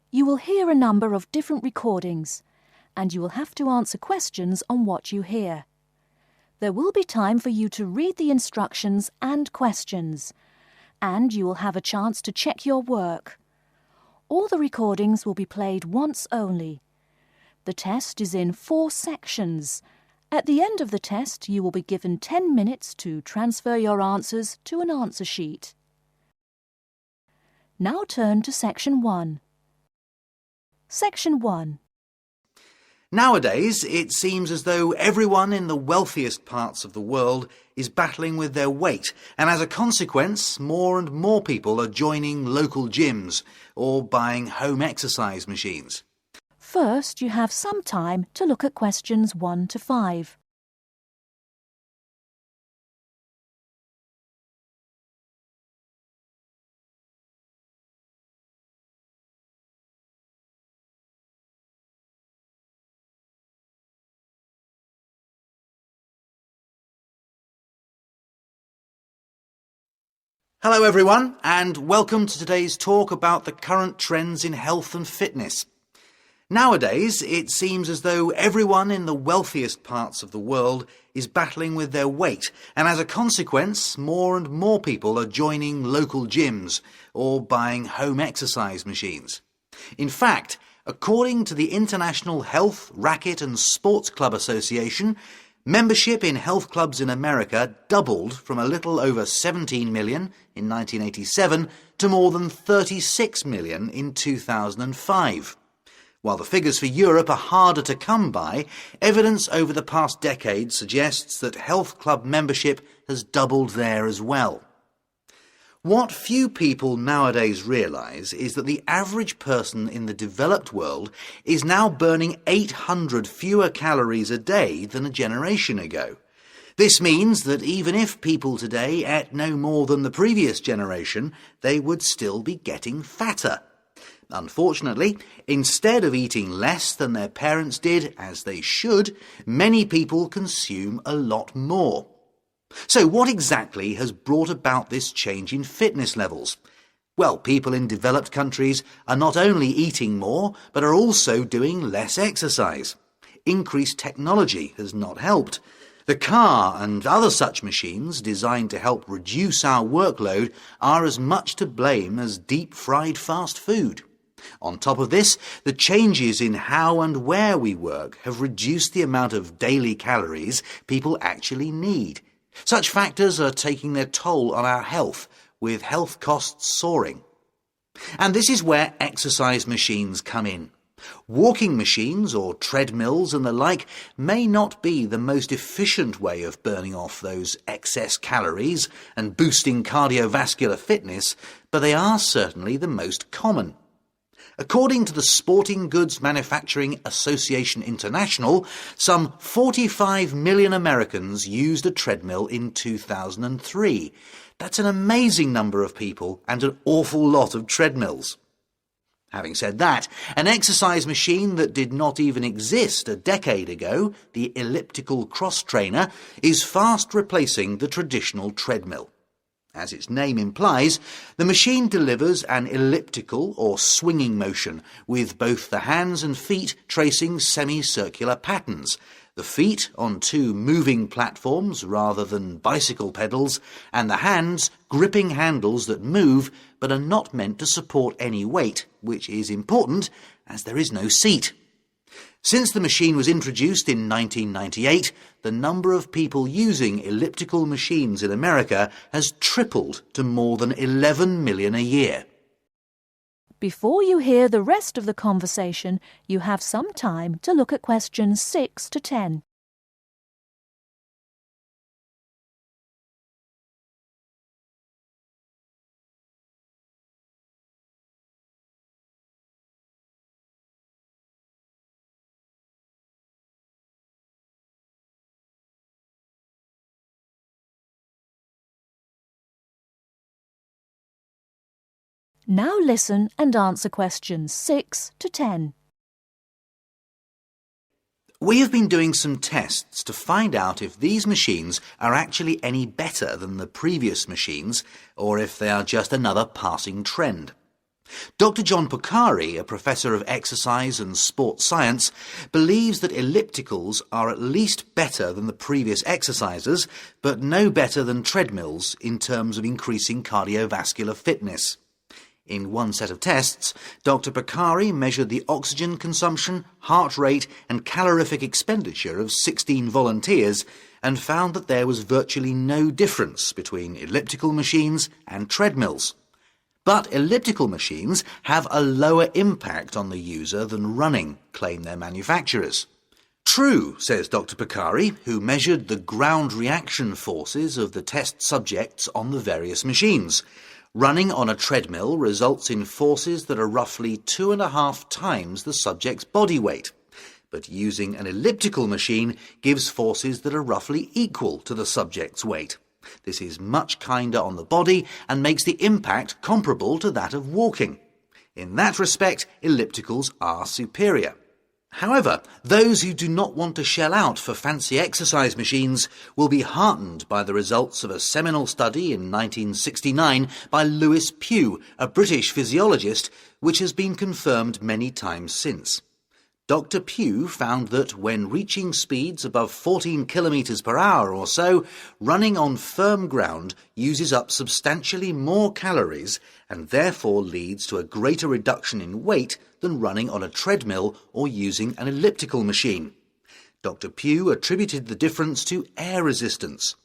You will hear a number of different recordings, and you will have to answer questions on what you hear. There will be time for you to read the instructions and questions, and you will have a chance to check your work. All the recordings will be played once only. The test is in 4 sections. At the end of the test, you will be given 10 minutes to transfer your answers to an answer sheet. Now turn to Section 1. Section 1. Nowadays, it seems as though everyone in the wealthiest parts of the world is battling with their weight, and as a consequence, more and more people are joining local gyms or buying home exercise machines. First, you have some time to look at questions 1 to 5. Hello everyone, and welcome to today's talk about the current trends in health and fitness. Nowadays, it seems as though everyone in the wealthiest parts of the world is battling with their weight, and as a consequence, more and more people are joining local gyms or buying home exercise machines. In fact, according to the International Health, Racquet and Sports Club Association, membership in health clubs in America doubled from a little over 17 million in 1987 to more than 36 million in 2005. While the figures for Europe are harder to come by, evidence over the past decade suggests that health club membership has doubled there as well. What few people nowadays realise is that the average person in the developed world is now burning 800 fewer calories a day than a generation ago. This means that even if people today ate no more than the previous generation, they would still be getting fatter. Unfortunately, instead of eating less than their parents did, as they should, many people consume a lot more. So what exactly has brought about this change in fitness levels? Well, people in developed countries are not only eating more, but are also doing less exercise. Increased technology has not helped. The car and other such machines designed to help reduce our workload are as much to blame as deep-fried fast food. On top of this, the changes in how and where we work have reduced the amount of daily calories people actually need. Such factors are taking their toll on our health, with health costs soaring. And this is where exercise machines come in. Walking machines or treadmills and the like may not be the most efficient way of burning off those excess calories and boosting cardiovascular fitness, but they are certainly the most common. According to the Sporting Goods Manufacturing Association International, some 45 million Americans used a treadmill in 2003. That's an amazing number of people and an awful lot of treadmills. Having said that, an exercise machine that did not even exist a decade ago, the elliptical cross trainer, is fast replacing the traditional treadmill. As its name implies, the machine delivers an elliptical or swinging motion, with both the hands and feet tracing semicircular patterns, the feet on 2 moving platforms rather than bicycle pedals, and the hands gripping handles that move but are not meant to support any weight, which is important as there is no seat. Since the machine was introduced in 1998, the number of people using elliptical machines in America has tripled to more than 11 million a year. Before you hear the rest of the conversation, you have some time to look at questions 6 to 10. Now listen and answer questions 6 to 10. We have been doing some tests to find out if these machines are actually any better than the previous machines or if they are just another passing trend. Dr. John Pocari, a professor of exercise and sports science, believes that ellipticals are at least better than the previous exercises, but no better than treadmills in terms of increasing cardiovascular fitness. In one set of tests, Dr. Pocari measured the oxygen consumption, heart rate and calorific expenditure of 16 volunteers and found that there was virtually no difference between elliptical machines and treadmills. But elliptical machines have a lower impact on the user than running, claim their manufacturers. True, says Dr. Pocari, who measured the ground reaction forces of the test subjects on the various machines. Running on a treadmill results in forces that are roughly 2.5 times the subject's body weight. But using an elliptical machine gives forces that are roughly equal to the subject's weight. This is much kinder on the body and makes the impact comparable to that of walking. In that respect, ellipticals are superior. However, those who do not want to shell out for fancy exercise machines will be heartened by the results of a seminal study in 1969 by Lewis Pugh, a British physiologist, which has been confirmed many times since. Dr. Pugh found that when reaching speeds above 14 kilometres per hour or so, running on firm ground uses up substantially more calories and therefore leads to a greater reduction in weight than running on a treadmill or using an elliptical machine. Dr. Pugh attributed the difference to air resistance.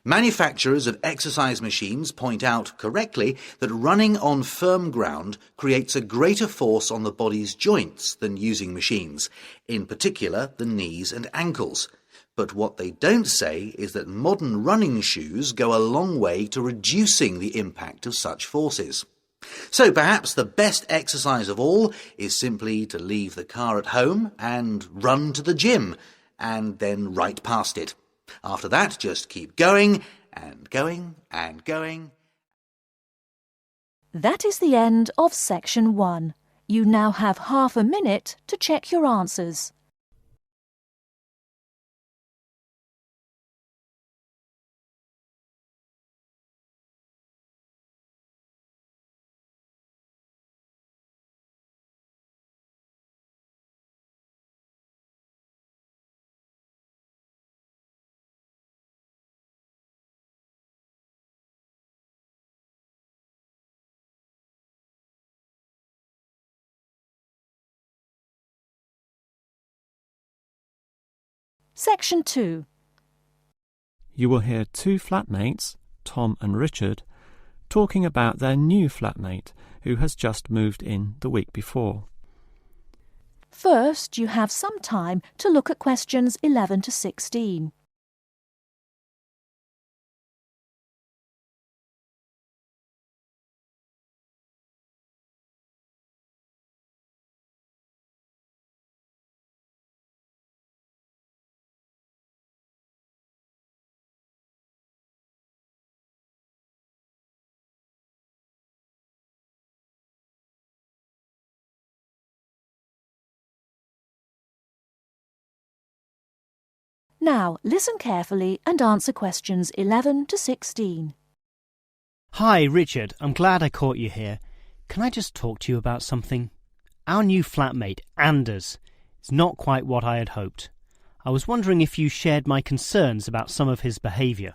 Manufacturers of exercise machines point out correctly that running on firm ground creates a greater force on the body's joints than using machines, in particular the knees and ankles. But what they don't say is that modern running shoes go a long way to reducing the impact of such forces. So perhaps the best exercise of all is simply to leave the car at home and run to the gym, and then right past it. After that, just keep going and going and going. That is the end of section 1. You now have half a minute to check your answers. Section 2. You will hear two flatmates, Tom and Richard, talking about their new flatmate who has just moved in the week before. First, you have some time to look at questions 11 to 16. Now, listen carefully and answer questions 11 to 16. Hi, Richard. I'm glad I caught you here. Can I just talk to you about something? Our new flatmate, Anders, is not quite what I had hoped. I was wondering if you shared my concerns about some of his behaviour.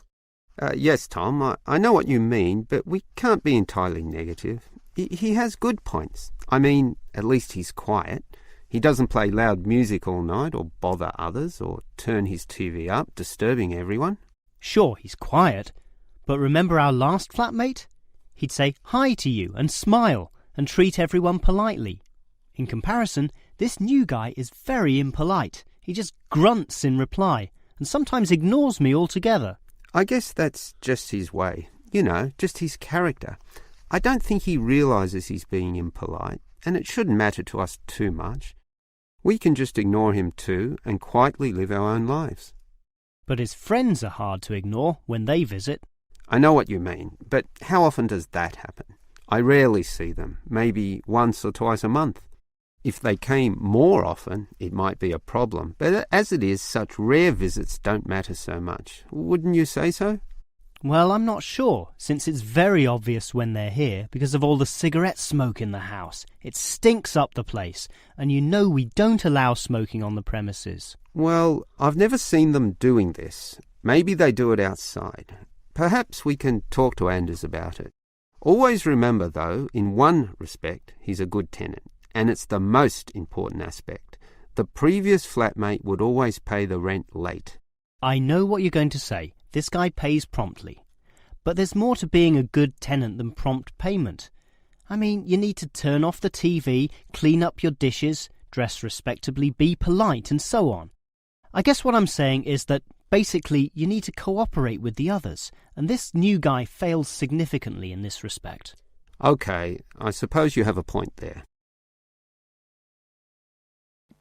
Yes, Tom, I know what you mean, but we can't be entirely negative. He has good points. I mean, at least he's quiet. He doesn't play loud music all night or bother others or turn his TV up, disturbing everyone. Sure, he's quiet, but remember our last flatmate? He'd say hi to you and smile and treat everyone politely. In comparison, this new guy is very impolite. He just grunts in reply and sometimes ignores me altogether. I guess that's just his way. You know, just his character. I don't think he realises he's being impolite, and it shouldn't matter to us too much. We can just ignore him too and quietly live our own lives. But his friends are hard to ignore when they visit. I know what you mean, but how often does that happen? I rarely see them, maybe once or twice a month. If they came more often, it might be a problem, but as it is, such rare visits don't matter so much. Wouldn't you say so? Well, I'm not sure, since it's very obvious when they're here because of all the cigarette smoke in the house. It stinks up the place, and you know we don't allow smoking on the premises. Well, I've never seen them doing this. Maybe they do it outside. Perhaps we can talk to Anders about it. Always remember, though, in one respect, he's a good tenant, and it's the most important aspect. The previous flatmate would always pay the rent late. I know what you're going to say. This guy pays promptly. But there's more to being a good tenant than prompt payment. I mean, you need to turn off the TV, clean up your dishes, dress respectably, be polite, and so on. I guess what I'm saying is that basically you need to cooperate with the others, and this new guy fails significantly in this respect. OK, I suppose you have a point there.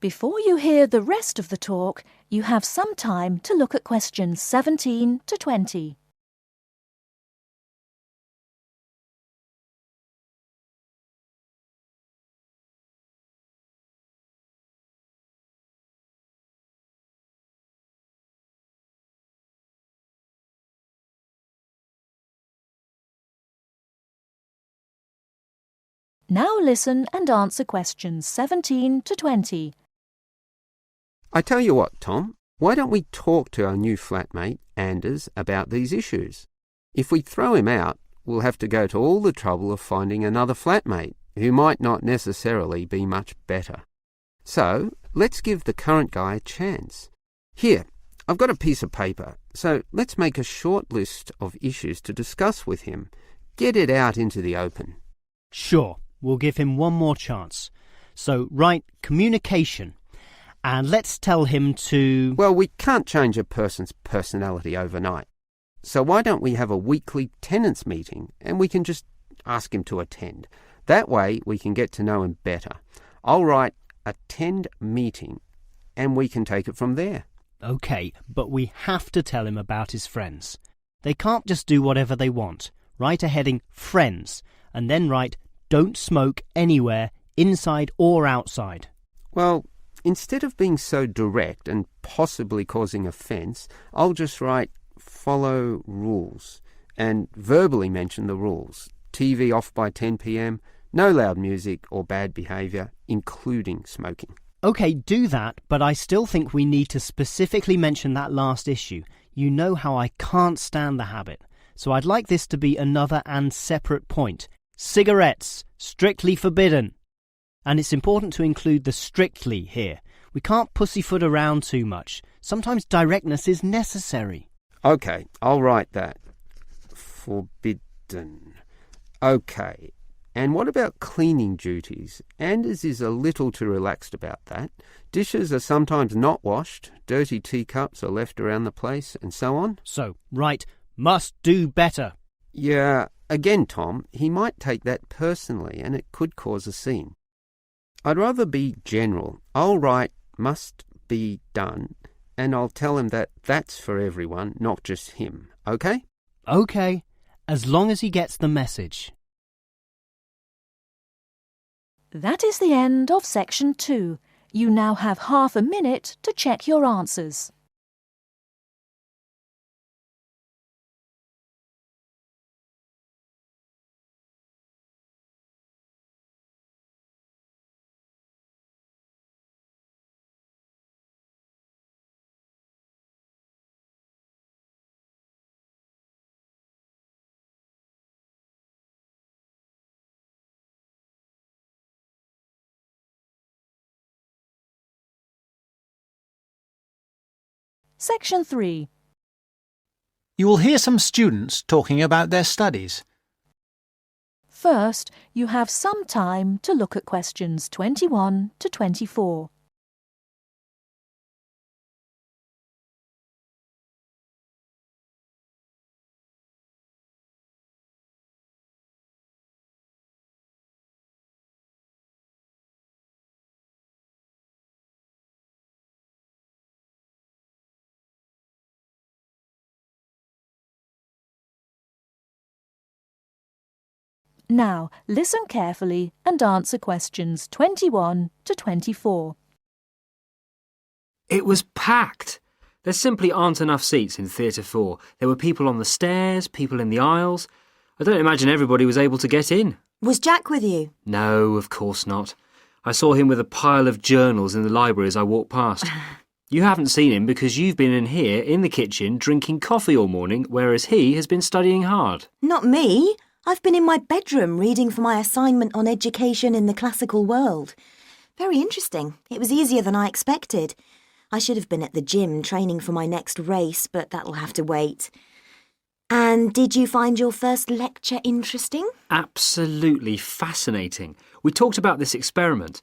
Before you hear the rest of the talk, you have some time to look at questions 17 to 20. Now listen and answer questions 17 to 20. I tell you what, Tom, why don't we talk to our new flatmate, Anders, about these issues? If we throw him out, we'll have to go to all the trouble of finding another flatmate, who might not necessarily be much better. So, let's give the current guy a chance. Here, I've got a piece of paper, so let's make a short list of issues to discuss with him. Get it out into the open. Sure, we'll give him one more chance. So, write communication. And let's tell him to... Well, we can't change a person's personality overnight. So why don't we have a weekly tenants meeting and we can just ask him to attend. That way we can get to know him better. I'll write attend meeting and we can take it from there. OK, but we have to tell him about his friends. They can't just do whatever they want. Write a heading friends and then write don't smoke anywhere, inside or outside. Well, instead of being so direct and possibly causing offence, I'll just write follow rules and verbally mention the rules. TV off by 10 p.m, no loud music or bad behaviour, including smoking. OK, do that, but I still think we need to specifically mention that last issue. You know how I can't stand the habit. So I'd like this to be another and separate point. Cigarettes, strictly forbidden. And it's important to include the strictly here. We can't pussyfoot around too much. Sometimes directness is necessary. OK, I'll write that. Forbidden. OK. And what about cleaning duties? Anders is a little too relaxed about that. Dishes are sometimes not washed, dirty teacups are left around the place, and so on. So, write, must do better. Yeah, again, Tom, he might take that personally and it could cause a scene. I'd rather be general. I'll write must be done and I'll tell him that that's for everyone, not just him. OK? OK, as long as he gets the message. That is the end of section 2. You now have half a minute to check your answers. Section 3. You will hear some students talking about their studies. First, you have some time to look at questions 21 to 24. Now, listen carefully and answer questions 21 to 24. It was packed. There simply aren't enough seats in Theatre 4. There were people on the stairs, people in the aisles. I don't imagine everybody was able to get in. Was Jack with you? No, of course not. I saw him with a pile of journals in the library as I walked past. You haven't seen him because you've been in here in the kitchen drinking coffee all morning, whereas he has been studying hard. Not me. I've been in my bedroom reading for my assignment on education in the classical world. Very interesting. It was easier than I expected. I should have been at the gym training for my next race, but that'll have to wait. And did you find your first lecture interesting? Absolutely fascinating. We talked about this experiment.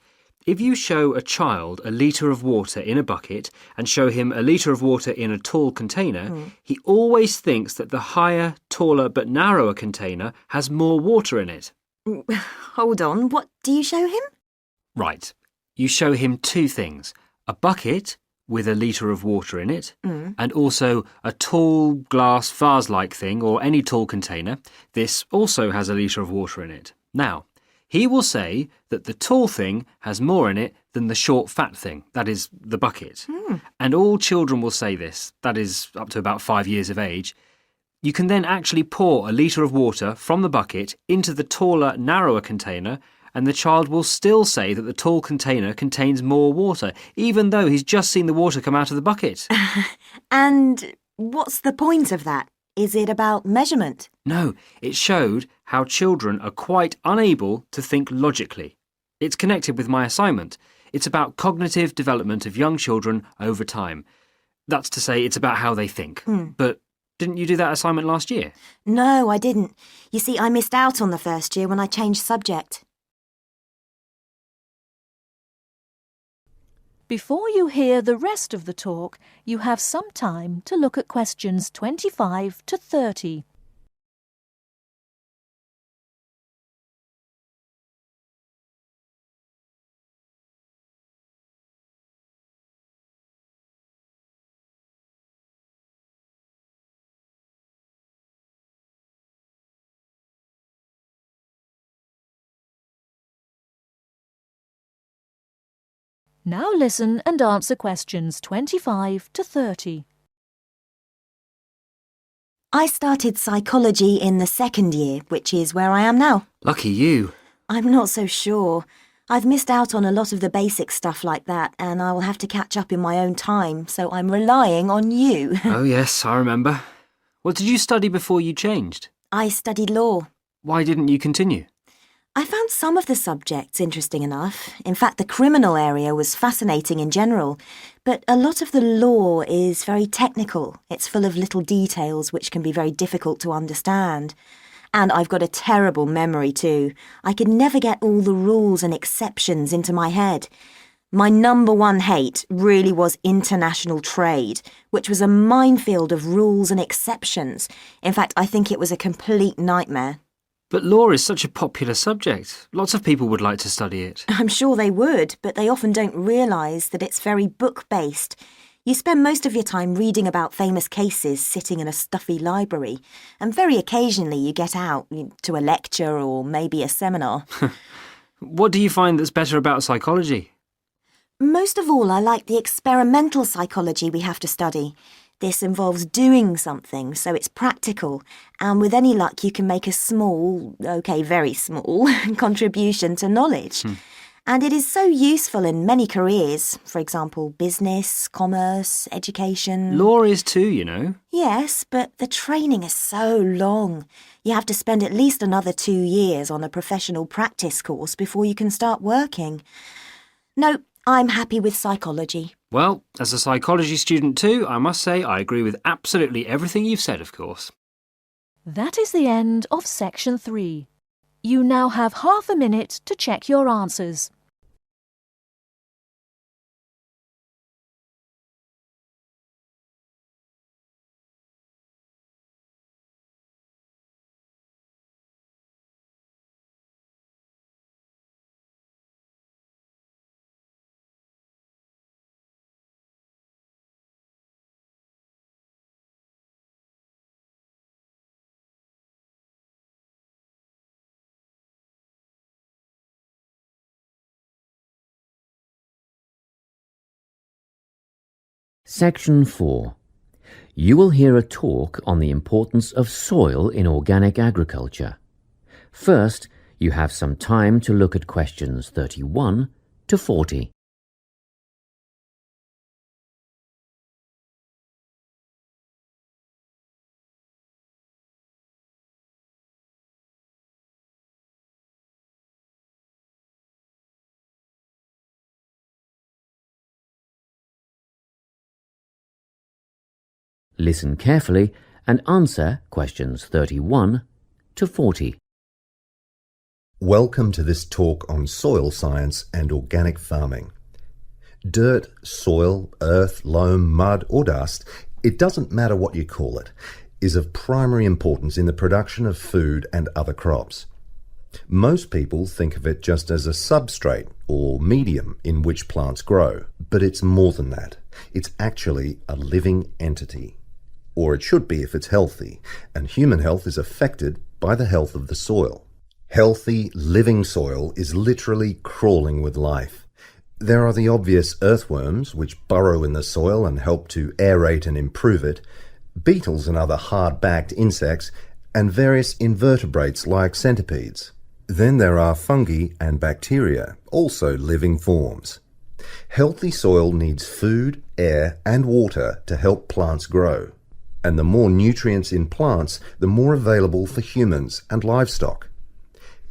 If you show a child a litre of water in a bucket and show him a litre of water in a tall container, he always thinks that the higher, taller but narrower container has more water in it. Hold on, what do you show him? Right. You show him two things. A bucket with a litre of water in it, and also a tall glass vase-like thing or any tall container. This also has a litre of water in it. Now, he will say that the tall thing has more in it than the short fat thing, that is, the bucket. And all children will say this, that is, up to about 5 years of age. You can then actually pour a litre of water from the bucket into the taller, narrower container, and the child will still say that the tall container contains more water, even though he's just seen the water come out of the bucket. And what's the point of that? Is it about measurement? No, it showed how children are quite unable to think logically. It's connected with my assignment. It's about cognitive development of young children over time. That's to say, it's about how they think. But didn't you do that assignment last year? No, I didn't. You see, I missed out on the first year when I changed subject. Before you hear the rest of the talk, you have some time to look at questions 25 to 30. Now listen and answer questions 25 to 30. I started psychology in the second year, which is where I am now. Lucky you. I'm not so sure. I've missed out on a lot of the basic stuff like that, and I will have to catch up in my own time, so I'm relying on you. Oh yes, I remember. What did you study before you changed? I studied law. Why didn't you continue? I found some of the subjects interesting enough. In fact, the criminal area was fascinating in general. But a lot of the law is very technical. It's full of little details which can be very difficult to understand. And I've got a terrible memory too. I could never get all the rules and exceptions into my head. My number one hate really was international trade, which was a minefield of rules and exceptions. In fact, I think it was a complete nightmare. But law is such a popular subject. Lots of people would like to study it. I'm sure they would, but they often don't realise that it's very book-based. You spend most of your time reading about famous cases sitting in a stuffy library, and very occasionally you get out to a lecture or maybe a seminar. What do you find that's better about psychology? Most of all, I like the experimental psychology we have to study. This involves doing something, so it's practical, and with any luck you can make a small, very small, contribution to knowledge. And it is so useful in many careers, for example, business, commerce, education. Law is too, you know. Yes, but the training is so long. You have to spend at least another 2 years on a professional practice course before you can start working. No, I'm happy with psychology. Well, as a psychology student too, I must say I agree with absolutely everything you've said, of course. That is the end of section 3. You now have half a minute to check your answers. Section 4. You will hear a talk on the importance of soil in organic agriculture. First, you have some time to look at questions 31 to 40. Listen carefully and answer questions 31 to 40. Welcome to this talk on soil science and organic farming. Dirt, soil, earth, loam, mud or dust, it doesn't matter what you call it, is of primary importance in the production of food and other crops. Most people think of it just as a substrate or medium in which plants grow, but it's more than that. It's actually a living entity. Or it should be if it's healthy, and human health is affected by the health of the soil. Healthy, living soil is literally crawling with life. There are the obvious earthworms, which burrow in the soil and help to aerate and improve it, beetles and other hard-backed insects, and various invertebrates like centipedes. Then there are fungi and bacteria, also living forms. Healthy soil needs food, air, and water to help plants grow. And the more nutrients in plants, the more available for humans and livestock.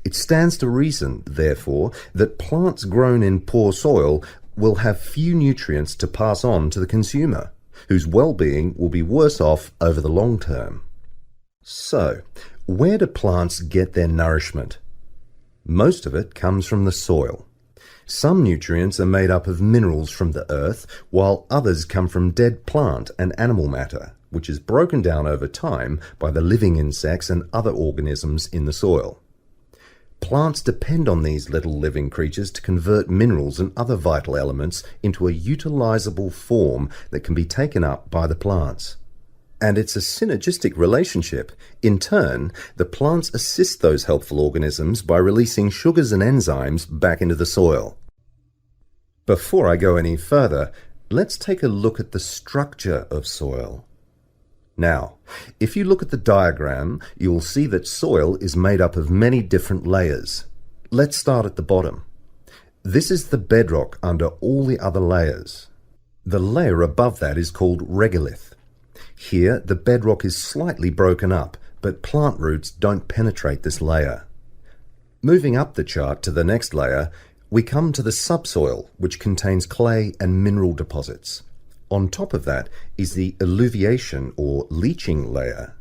It stands to reason, therefore, that plants grown in poor soil will have few nutrients to pass on to the consumer, whose well-being will be worse off over the long term. So, where do plants get their nourishment? Most of it comes from the soil. Some nutrients are made up of minerals from the earth, while others come from dead plant and animal matter, which is broken down over time by the living insects and other organisms in the soil. Plants depend on these little living creatures to convert minerals and other vital elements into a utilizable form that can be taken up by the plants. And it's a synergistic relationship. In turn, the plants assist those helpful organisms by releasing sugars and enzymes back into the soil. Before I go any further, let's take a look at the structure of soil. Now, if you look at the diagram, you will see that soil is made up of many different layers. Let's start at the bottom. This is the bedrock under all the other layers. The layer above that is called regolith. Here, the bedrock is slightly broken up, but plant roots don't penetrate this layer. Moving up the chart to the next layer, we come to the subsoil, which contains clay and mineral deposits. On top of that is the alluviation or leaching layer.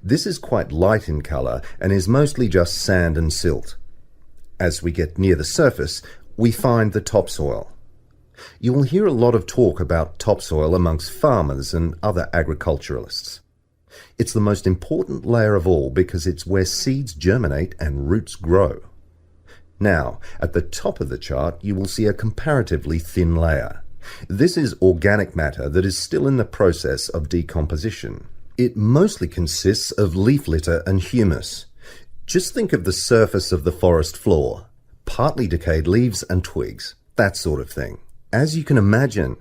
This is quite light in colour and is mostly just sand and silt. As we get near the surface, we find the topsoil. You will hear a lot of talk about topsoil amongst farmers and other agriculturalists. It's the most important layer of all because it's where seeds germinate and roots grow. Now, at the top of the chart, you will see a comparatively thin layer. This is organic matter that is still in the process of decomposition. It mostly consists of leaf litter and humus. Just think of the surface of the forest floor, partly decayed leaves and twigs, that sort of thing. As you can imagine,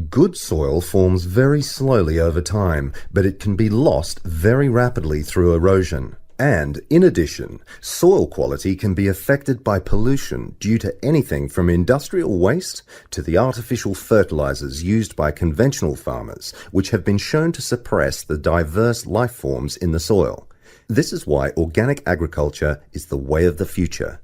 good soil forms very slowly over time, but it can be lost very rapidly through erosion. And, in addition, soil quality can be affected by pollution due to anything from industrial waste to the artificial fertilizers used by conventional farmers, which have been shown to suppress the diverse life forms in the soil. This is why organic agriculture is the way of the future.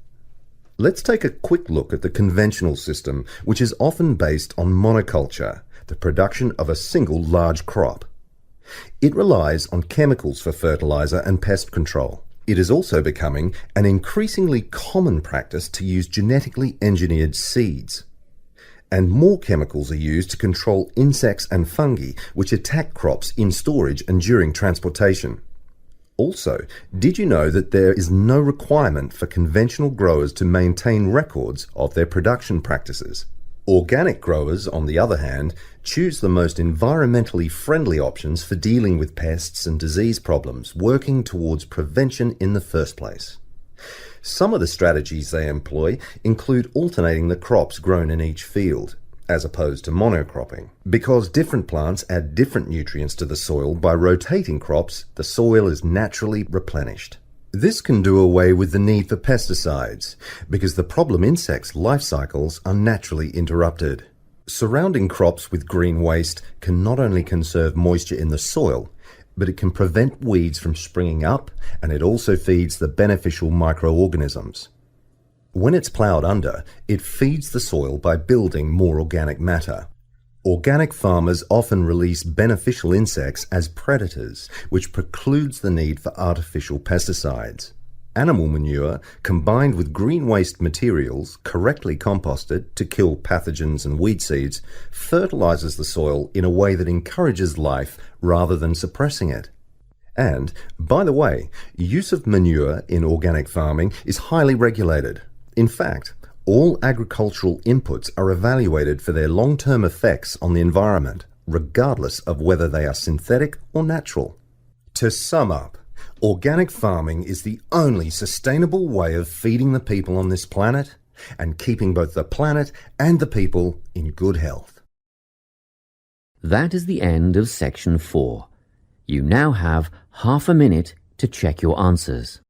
Let's take a quick look at the conventional system, which is often based on monoculture, the production of a single large crop. It relies on chemicals for fertilizer and pest control. It is also becoming an increasingly common practice to use genetically engineered seeds. And more chemicals are used to control insects and fungi, which attack crops in storage and during transportation. Also, did you know that there is no requirement for conventional growers to maintain records of their production practices? Organic growers, on the other hand, choose the most environmentally friendly options for dealing with pests and disease problems, working towards prevention in the first place. Some of the strategies they employ include alternating the crops grown in each field, as opposed to monocropping. Because different plants add different nutrients to the soil, by rotating crops, the soil is naturally replenished. This can do away with the need for pesticides, because the problem insects' life cycles are naturally interrupted. Surrounding crops with green waste can not only conserve moisture in the soil, but it can prevent weeds from springing up, and it also feeds the beneficial microorganisms. When it's ploughed under, it feeds the soil by building more organic matter. Organic farmers often release beneficial insects as predators, which precludes the need for artificial pesticides. Animal manure, combined with green waste materials, correctly composted to kill pathogens and weed seeds, fertilizes the soil in a way that encourages life rather than suppressing it. And, by the way, use of manure in organic farming is highly regulated. In fact, all agricultural inputs are evaluated for their long-term effects on the environment, regardless of whether they are synthetic or natural. To sum up, organic farming is the only sustainable way of feeding the people on this planet and keeping both the planet and the people in good health. That is the end of section 4. You now have half a minute to check your answers.